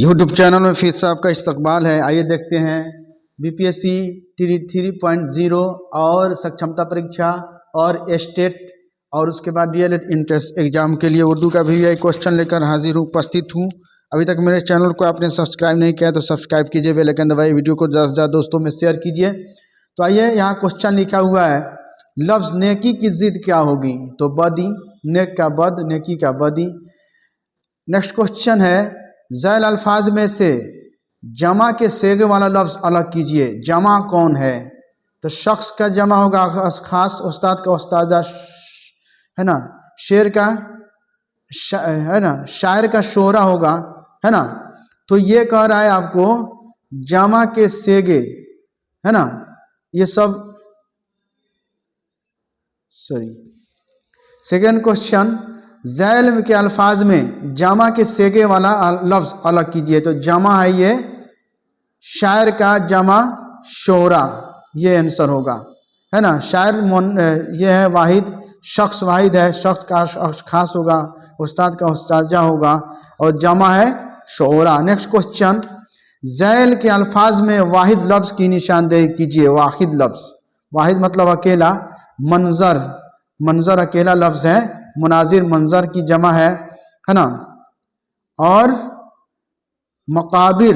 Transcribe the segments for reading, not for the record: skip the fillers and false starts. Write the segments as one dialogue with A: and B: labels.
A: YouTube channel में फिर से आपका इस्तकबाल है। आइए देखते हैं बीपीएससी 3.0 और सक्षमता परीक्षा और स्टेट और उसके बाद डीएलएड इंट्रेंस एग्जाम के लिए उर्दू का भी यही क्वेश्चन लेकर हाजिर हूँ, उपस्थित हूँ। अभी तक मेरे चैनल को आपने सब्सक्राइब नहीं किया तो सब्सक्राइब कीजिए, बेल आइकन दबाइए, वीडियो को ज़्यादा से ज़्यादा दोस्तों में शेयर कीजिए। तो आइए, यहाँ क्वेश्चन लिखा हुआ है, लफ्ज़ नेकी की ज़िद क्या होगी? तो बदी, नेक का बद, नेकी का बदी। नेक्स्ट क्वेश्चन है, ज़ैल अल्फाज में से जमा के सेगे वाला लफ्ज़ अलग कीजिए। जमा कौन है? तो शख्स का जमा होगा खास, उस्ताद का उस्ताजा, है ना, शेर का है ना, शायर का शोरा होगा, है ना। तो ये कह रहा है आपको जमा के सेगे, है ना, ये सब सेकेंड क्वेश्चन, ज़ैल के अल्फाज में जमा के सेगे वाला लफ्ज़ अलग कीजिए। तो जमा है ये शायर का जमा शोरा, ये आंसर होगा, है ना। शायर ये है वाहिद, शख्स वाहिद है, शख्स का शख्स खास होगा, उस्ताद का उस्ताजा होगा, और जमा है शोरा। नेक्स्ट क्वेश्चन, ज़ैल के अल्फाज में वाहिद लफ्ज़ की निशानदेही कीजिए। वाहिद लफ्ज़, वाहिद मतलब अकेला, मंजर, मंजर अकेला लफ्ज़ है, मुनाजिर मंजर की जमा है ना। और मकाबिर,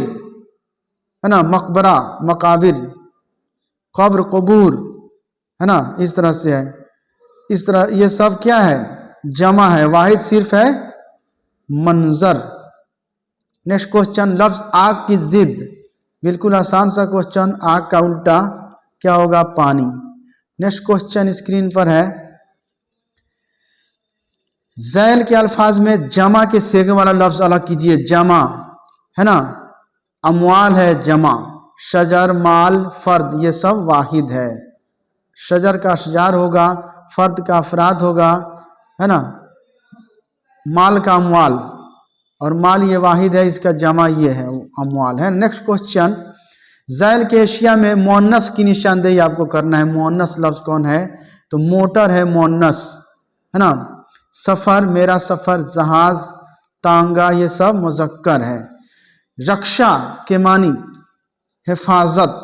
A: है ना, मकबरा, मकाबिर, कब्र, कबूर, है ना, इस तरह से है। इस तरह ये सब क्या है? जमा है। वाहिद सिर्फ है मंजर। नेक्स्ट क्वेश्चन, लफ्ज़ आग की जिद, बिल्कुल आसान सा क्वेश्चन, आग का उल्टा क्या होगा? पानी। नेक्स्ट क्वेश्चन स्क्रीन पर है, ज़ैल के अल्फाज में जमा के सेगे वाला लफ्ज़ अलग कीजिए। जमा, है ना, अमवाल है जमा, शजर, माल, फर्द, ये सब वाहिद है। शजर का शजार होगा, फर्द का अफराद होगा, है ना, माल का अमवाल, और माल ये वाहिद है, इसका जमा ये है अमवाल है। नेक्स्ट क्वेश्चन, ज़ैल के एशिया में मुअन्नस की निशानदेही आपको करना है। मुअन्नस लफ्ज़ कौन है? तो मोटर है मुअन्नस, है ना। सफ़र, मेरा सफ़र, जहाज, तांगा, ये सब मुज़क्कर है। रक्षा के मानी हिफाजत,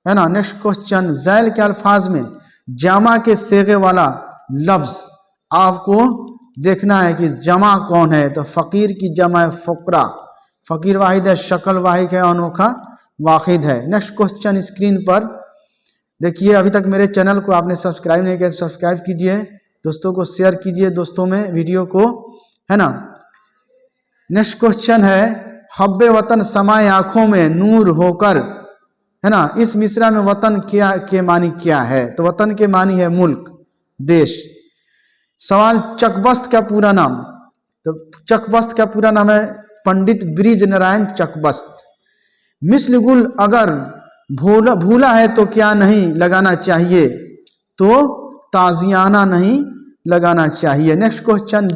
A: है ना। नेक्स्ट क्वेश्चन, ज़ैल के अल्फाज में जमा के सेगे वाला लफ्ज़ आपको देखना है कि जमा कौन है। तो फ़कीर की जमा है फ़ुकरा, फ़कीर वाहिद है, शक्ल वाहिद है, अनोखा वाहिद है। नेक्स्ट क्वेश्चन स्क्रीन पर देखिए, अभी तक मेरे चैनल को आपने सब्सक्राइब नहीं किया, सब्सक्राइब कीजिए, दोस्तों को शेयर कीजिए दोस्तों में वीडियो को, है ना। नेक्स्ट क्वेश्चन है, हब्बे वतन समाए आँखों में नूर होकर, है ना। इस मिसरा में वतन क्या के मानी क्या है? तो वतन के मानी है मुल्क, देश। सवाल, चकबस्त का पूरा नाम? तो चकबस्त का पूरा नाम है पंडित ब्रिज नारायण चकबस्त। मिस्ल गुल अगर भूला है तो क्या नहीं लगाना चाहिए? तो ताजियाना नहीं लगाना चाहिए। नेक्स्ट क्वेश्चन,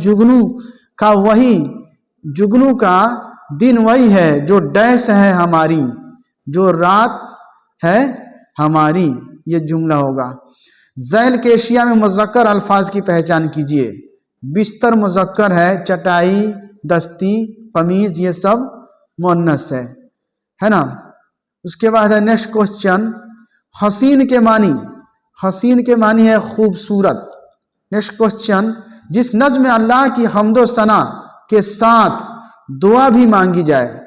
A: जुगनू का दिन वही है जो डैश है हमारी, जो रात है हमारी, ये जुमला होगा। ज़ैल के एशिया में मुज़क्कर अल्फाज की पहचान कीजिए। बिस्तर मुज़क्कर है, चटाई, दस्ती, कमीज, ये सब मुअन्नस है ना। उसके बाद है नेक्स्ट क्वेश्चन, हसीन के मानी? हसीन के मानी है खूबसूरत। नेक्स्ट क्वेश्चन, जिस नज़्म में अल्लाह की हम्दो सना के साथ दुआ भी मांगी जाए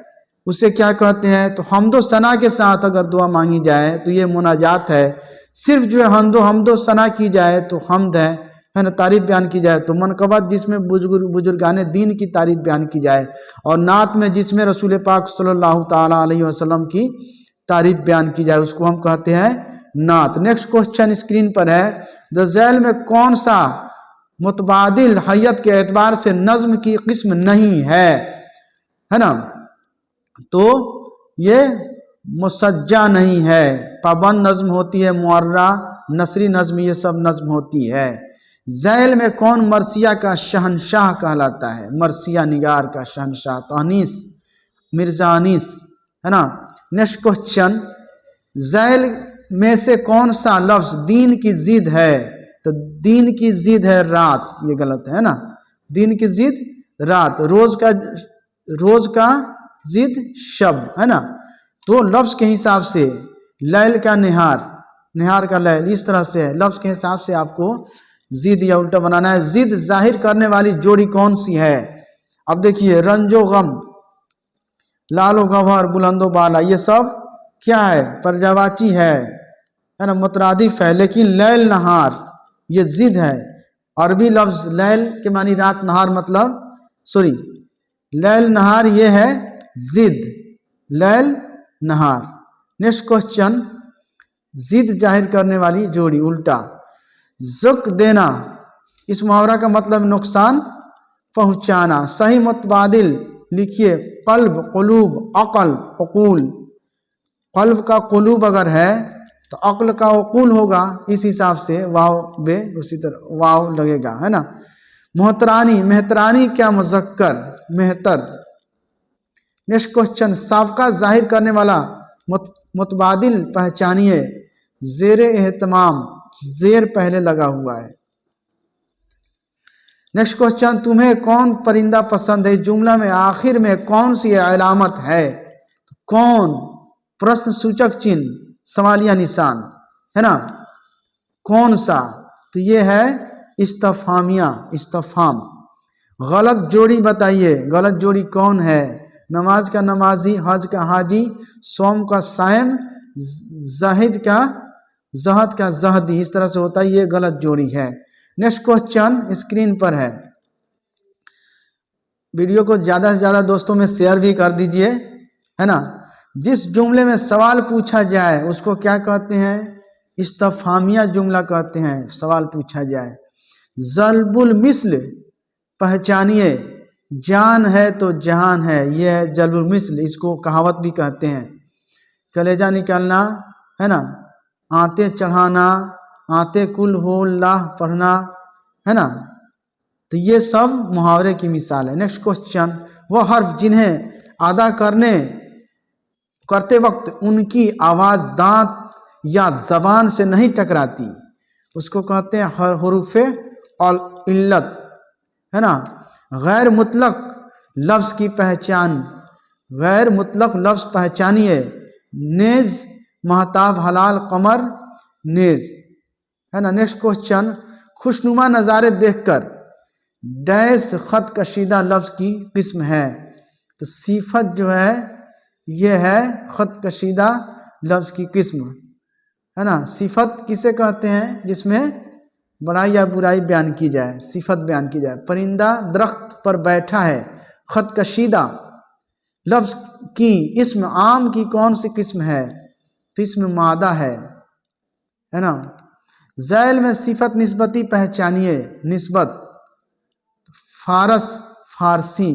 A: उसे क्या कहते हैं? तो हम्दो सना के साथ अगर दुआ मांगी जाए तो ये मुनाजात है। सिर्फ जो है हम्दो सना की जाए तो हम्द है ना, तारीफ बयान की जाए तो मनकबत, जिसमें बुजुर्गाने दीन की तारीफ बयान की जाए, और नात में जिसमें रसूल पाक सल्लल्लाहु ताला अलैहि वसल्लम की तारीफ बयान की जाए उसको हम कहते हैं नात। नेक्स्ट क्वेश्चन स्क्रीन पर है, द ज़ैल में कौन सा मुतबादिल हैयत के एतबार से नज़्म की किस्म नहीं है ना। तो ये मुसज्जा नहीं है, पाबंद नज़्म होती है, मुअर्रा, नसरी नज़्म, ये सब नज़्म होती है। ज़ैल में कौन मरसिया का शहनशाह कहलाता है? मरसिया निगार का शहनशाह, तो अनीस, मिर्ज़ा अनीस, है ना। नेक्स्ट क्वेश्चन, ज़ैल में से कौन सा लफ्ज़ दीन की जिद है? तो दीन की जिद है रात, ये गलत है ना। दीन की जिद रात, रोज का जिद शब्द, है ना। तो लफ्ज के हिसाब से लैल का निहार, निहार का लैल, इस तरह से है। लफ्ज के हिसाब से आपको जिद या उल्टा बनाना है। जिद जाहिर करने वाली जोड़ी कौन सी है? अब देखिए, रंजो गम, लालो गंवर, बुलंदो बाला, ये सब क्या है? पर्यायवाची है ना, मुतरादिफ है। लेकिन लैल नहार ये जिद है। अरबी लफ्ज लैल के मानी रात, नहार मतलब सॉरी लैल नहार ये है जिद, लैल नहार। नेक्स्ट क्वेश्चन, जिद जाहिर करने वाली जोड़ी उल्टा। जुक देना, इस मुहावरा का मतलब नुकसान पहुंचाना। सही मुतबादिल लिखिए, कल्ब, कुलूब, अकल, उकूल। कल्ब का कुलूब अगर है तो अक्ल का उकूल होगा। इस हिसाब से वाव बे उसी तरह वाव लगेगा, है ना। मोहतरानी, मेहतरानी क्या मुजक्कर, मेहतर। नेक्स्ट क्वेश्चन, साबका जाहिर करने वाला मुतबादिल पहचानिए। जेर एहतमाम, जेर पहले लगा हुआ है। नेक्स्ट क्वेश्चन, तुम्हें कौन परिंदा पसंद है? जुमला में आखिर में कौन सी अलामत है? कौन, प्रश्न सूचक चिन्ह, सवालिया निशान, है ना। कौन सा? तो ये है इस्तफामिया, इस्तफाम। गलत जोड़ी बताइए, गलत जोड़ी कौन है? नमाज का नमाजी, हज का हाजी, सोम का सायम, जाहिद का जहद का जहदी, इस तरह से होता है, ये गलत जोड़ी है। नेक्स्ट क्वेश्चन स्क्रीन पर है। वीडियो को ज़्यादा से ज़्यादा दोस्तों में शेयर भी कर दीजिए, है ना। जिस जुमले में सवाल पूछा जाए उसको क्या कहते हैं? इस्तफामिया जुमला कहते हैं, सवाल पूछा जाए। जल्बुल मिस्ल, पहचानिए। जान है तो जहान है, यह है जल्बुल मिस्ल, इसको कहावत भी कहते हैं। कलेजा निकालना, है ना। आते चढ़ाना, आते कुल हो लाह पढ़ना, है ना। तो ये सब मुहावरे की मिसाल है। नेक्स्ट क्वेश्चन, वह हर्फ जिन्हें अदा करते वक्त उनकी आवाज़ दांत या जबान से नहीं टकराती, उसको कहते हैं हरूफे और इल्लत, है ना। गैर मुतलक लफ्ज़ की पहचान, गैर मुतलक लफ्ज़ पहचानिए। नेज, महताब, हलाल, कमर, नीर, है ना। नेक्स्ट क्वेश्चन, खुशनुमा नज़ारे देखकर डैश खत कशीदा लफ्ज़ की किस्म है। तो सिफत जो है ये है खत कशीदा लफ्ज़ की किस्म, है ना। सिफत किसे कहते हैं? जिसमें बड़ाई या बुराई बयान की जाए, सिफत बयान की जाए। परिंदा दरख्त पर बैठा है, खत कशीदा लफ्ज़ की इसम आम की कौन सी किस्म है? तो इसमें मादा है ना। ज़ैल में सिफत निस्बती पहचानिए। निस्बत, फारस, फारसी,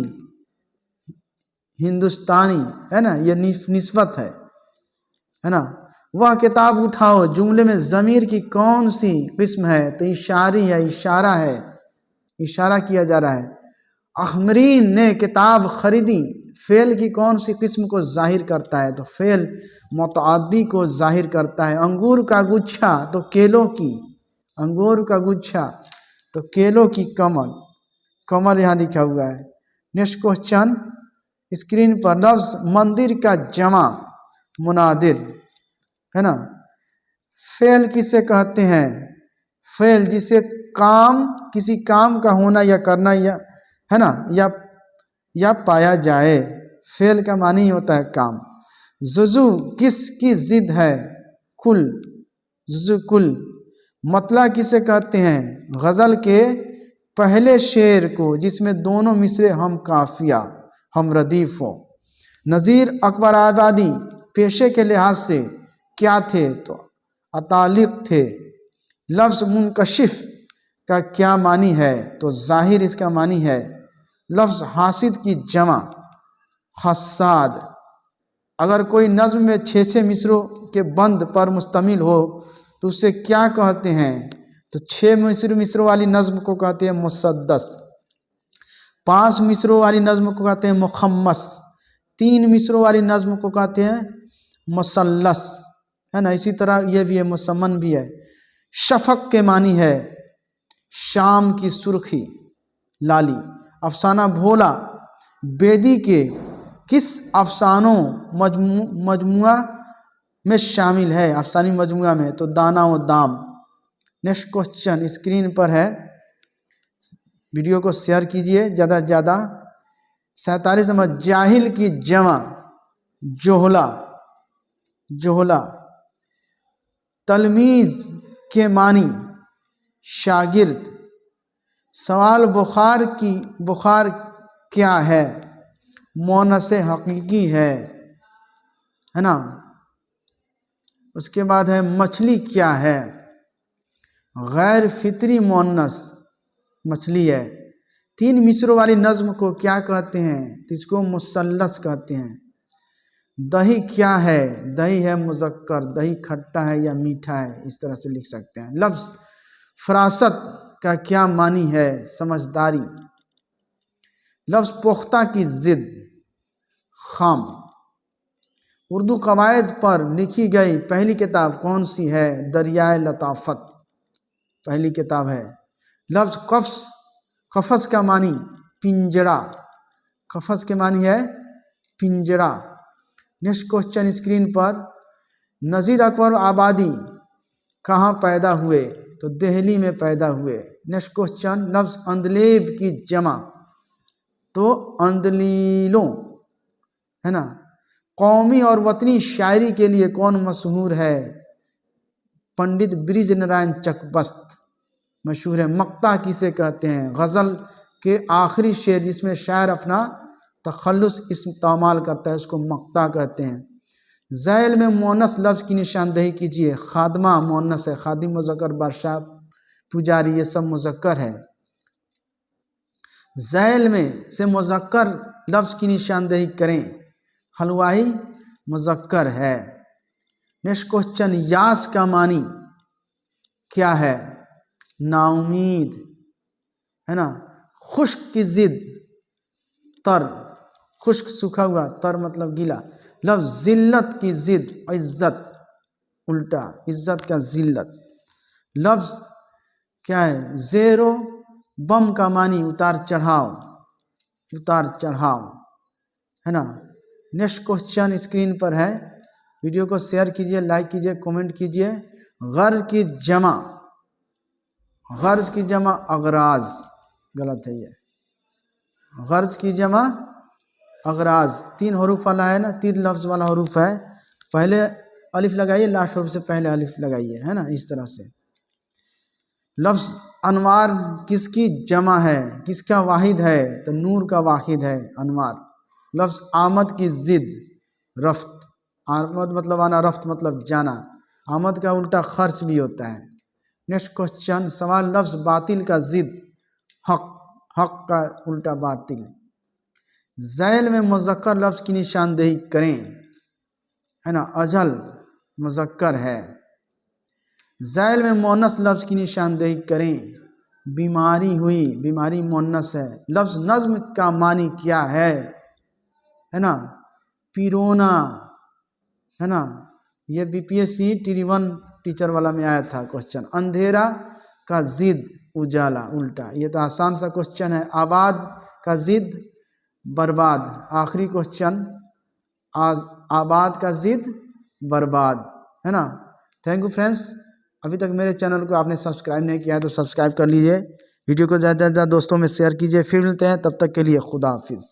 A: हिंदुस्तानी, है ना, ये निस्बत है ना। वह किताब उठाओ, जुमले में ज़मीर की कौन सी किस्म है? तो इशारी है, इशारा है, इशारा किया जा रहा है। अहमरीन ने किताब खरीदी, फेल की कौन सी किस्म को जाहिर करता है? तो फेल मुतअद्दी को जाहिर करता है। अंगूर का गुच्छा, तो केलों की, अंगूर का गुच्छा तो केलों की कमल, कमल यहाँ लिखा हुआ है। नेक्स्ट क्वेश्चन स्क्रीन पर, लफ्ज़ मंदिर का जमा मुनादिर, है ना। फेल किसे कहते हैं? फेल जिसे काम, किसी काम का होना या करना, या है ना, या पाया जाए। फेल का मानी ही होता है काम। जुजू किसकी जिद है? कुल, जुजू कुल। मतला किसे कहते हैं? गज़ल के पहले शेर को जिसमें दोनों मिसरे हम काफिया, हम रदीफ हो। नज़ीर अकबर आबादी पेशे के लिहाज से क्या थे? तो अतालिक थे। लफ्ज़ मुनकशिफ का क्या मानी है? तो जाहिर इसका मानी है। लफ्ज़ हासिद की जमा हसाद। अगर कोई नज़्म में 6 मिसरों के बंद पर मुश्तमिल हो तो उसे क्या कहते हैं? तो 6 मिसरों वाली नज़्म को कहते हैं मुसद्दस। 5 मिसरों वाली नज़्म को कहते हैं मुखम्मस। 3 मिसरों वाली नज़्म को कहते हैं मुसल्लस, है ना। इसी तरह ये भी है, मुसम्मन भी है। शफक के मानी है शाम की सुर्खी, लाली। अफसाना भोला, बेदी के किस अफसानों मजमुआ में शामिल है? अफसानी मजमुआ में तो दाना व दाम। नेक्स्ट क्वेश्चन स्क्रीन पर है, वीडियो को शेयर कीजिए ज़्यादा से ज़्यादा। 47 नंबर, जाहिल की जमा जोहला। जोहला। तलमीज के मानी शागिर्द। सवाल बुखार क्या है? मोनस हकीकी है ना। उसके बाद है मछली क्या है? गैर फितरी मोनस मछली है। 3 मिसरों वाली नज्म को क्या कहते हैं? तो इसको मुसल्लस कहते हैं। दही क्या है? दही है मुज़क्कर। दही खट्टा है या मीठा है, इस तरह से लिख सकते हैं। लफ्ज़ फरासत का क्या मानी है? समझदारी। लफ्ज़ पुख्ता की ज़िद खाम। उर्दू कवायद पर लिखी गई पहली किताब कौन सी है? दरियाए लताफ़त पहली किताब है। लफ्ज़ कफ़स का मानी पिंजरा। कफ़स के मानी है पिंजरा। नेक्स्ट क्वेश्चन स्क्रीन पर, नज़ीर अकबर आबादी कहाँ पैदा हुए? तो दिल्ली में पैदा हुए। नेक्स्ट क्वेश्चन, लफ्ज़ अंदलेब की जमा तो अंदलीलों है ना। कौमी और वतनी शायरी के लिए कौन मशहूर है? पंडित ब्रिज नारायण चकबस्त मशहूर है। मक्ता किसे कहते हैं? गज़ल के आखिरी शेर जिसमें शायर अपना तखल्लुस इस्तेमाल करता है उसको मक्ता कहते हैं। ज़ैल में मोनस लफ्ज़ की निशानदेही कीजिए। खादमा मोनस है। खादिम मुज़क्कर, बादशाह, पुजारी ये सब मुज़क्कर है। ज़ैल में से मुज़क्कर लफ्ज़ की निशानदेही करें। हलवाई मुज़क्कर है। नेक्स्ट क्वेश्चन, यास का मानी क्या है? नाउमीद है ना। खुश्क की ज़िद तर। खुश्क सूखा हुआ, तर मतलब गीला। लफ्ज़ ज़िल्लत की ज़िद इज़्ज़त उल्टा, इज़्ज़त का ज़िल्लत। लफ्ज़ क्या है? ज़ेरो बम का मानी उतार चढ़ाव। उतार चढ़ाव है ना। नेक्स्ट क्वेश्चन स्क्रीन पर है, वीडियो को शेयर कीजिए, लाइक कीजिए, कमेंट कीजिए। गर्ज की जमा, गर्ज की जमा अगराज, गलत है ये। गर्ज की जमा अगराज 3 हरूफ वाला है ना, 3 लफ्ज़ वाला हरूफ है। पहले अलिफ लगाइए, लास्ट हरूफ से पहले अलिफ लगाइए, है ना, इस तरह से। लफ्ज़ अनवार किसकी जमा है? किसका वाहिद है? तो नूर का वाहिद है अनवार। लफ्ज़ आमद की ज़िद रफ्त। आमद मतलब आना, रफ्त मतलब जाना। आमद का उल्टा खर्च भी होता है। नेक्स्ट क्वेश्चन सवाल, लफ्ज़ बातिल का ज़िद हक। हक का उल्टा बातिल। ज़ैल में मुज़क्कर लफ्ज़ की निशानदेही करें, है ना। अजल मुज़क्कर है। ज़ैल में मोनस लफ्ज़ की निशानदेही करें। बीमारी हुई, बीमारी मोनस है। लफ्ज़ नज़्म का मानी क्या है ना। पिरोना है ना। ये BPSC Tier 1 टीचर वाला में आया था क्वेश्चन। अंधेरा का ज़िद उजाला उल्टा, ये तो आसान सा क्वेश्चन है। आबाद का ज़िद बर्बाद। आखिरी क्वेश्चन, आज आबाद का ज़िद बर्बाद, है ना। Thank you friends. अभी तक मेरे चैनल को आपने सब्सक्राइब नहीं किया है तो सब्सक्राइब कर लीजिए। वीडियो को ज़्यादा से ज़्यादा दोस्तों में शेयर कीजिए। फिर मिलते हैं, तब तक के लिए खुदा हाफिज़।